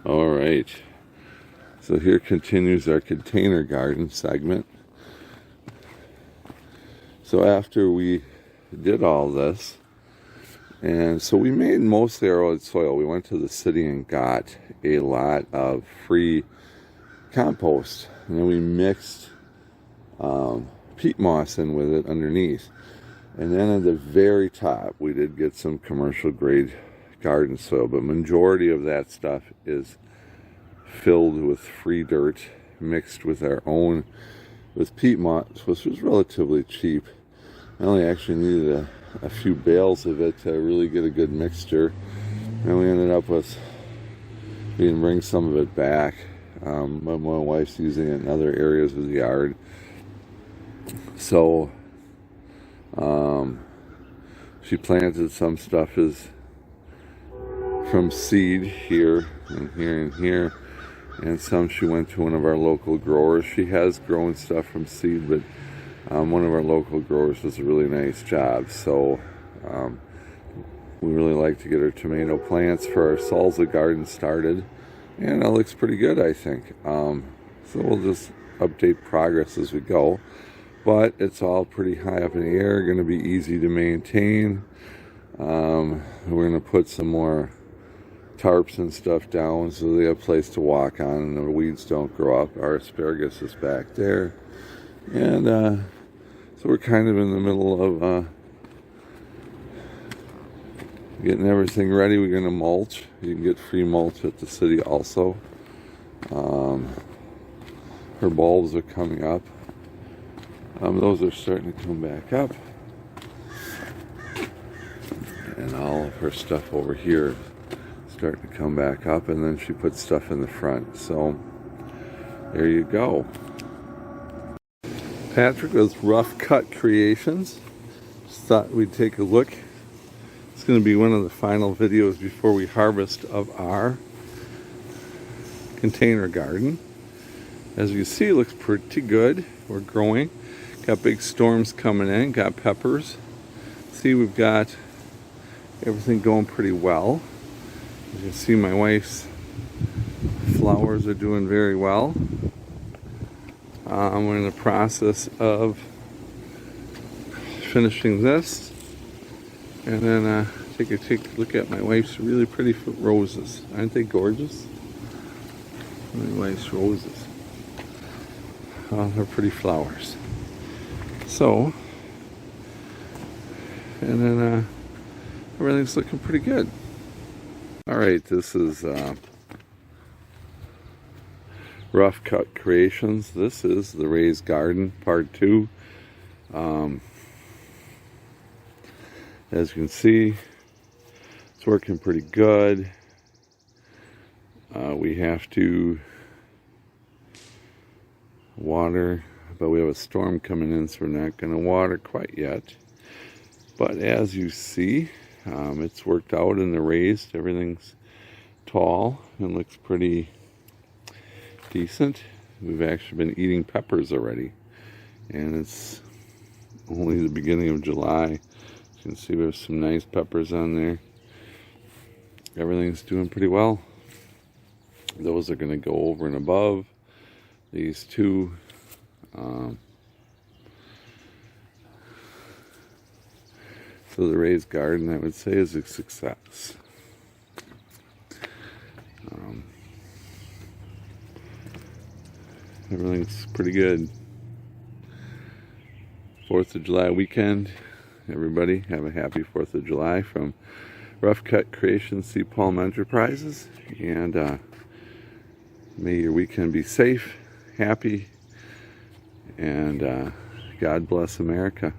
All right, so here continues our container garden segment. So after we did all this, and so we made mostly our own soil. We went to the city and got a lot of free compost, and then we mixed peat moss in with it underneath. And then at the very top, we did get some commercial grade garden soil, but majority of that stuff is filled with free dirt mixed with our own, with peat moss, which was relatively cheap. I only actually needed a few bales of it to really get a good mixture. And we ended up with, we didn't bring some of it back. My wife's using it in other areas of the yard. So she planted some stuff is from seed here and here and here, and some she went to one of our local growers. She has grown stuff from seed, but one of our local growers does a really nice job. So we really like to get our tomato plants for our salsa garden started, and it looks pretty good, I think. So we'll just update progress as we go, but it's all pretty high up in the air, going to be easy to maintain. We're going to put some more tarps and stuff down so they have a place to walk on and the weeds don't grow up. Our asparagus is back there, and so we're kind of in the middle of getting everything ready. We're going to mulch. You can get free mulch at the city also. Her bulbs are coming up. Those are starting to come back up. And all of her stuff over here is starting to come back up. And then she puts stuff in the front. So there you go. Patrick with Rough Cut Creations. Just thought we'd take a look. It's going to be one of the final videos before we harvest of our container garden. As you see, it looks pretty good. We're growing. Got big storms coming in. Got peppers. See, we've got everything going pretty well. As you see, my wife's flowers are doing very well. We're in the process of finishing this, and then take a look at my wife's really pretty roses. Aren't they gorgeous? My wife's roses. They're pretty flowers. So, and then everything's looking pretty good. All right, this is Rough Cut Creations. This is the Raised Garden Part 2. As you can see, it's working pretty good. We have to water, but we have a storm coming in, so we're not going to water quite yet. But as you see, it's worked out in the raised. Everything's tall and looks pretty decent. We've actually been eating peppers already, and it's only the beginning of July. You can see we have some nice peppers on there. Everything's doing pretty well. Those are going to go over and above these two. So the raised garden, I would say, is a success. Everything's pretty good. 4th of July weekend. Everybody have a happy 4th of July from Rough Cut Creations, C. Palm Enterprises. And may your weekend be safe, happy, and God bless America.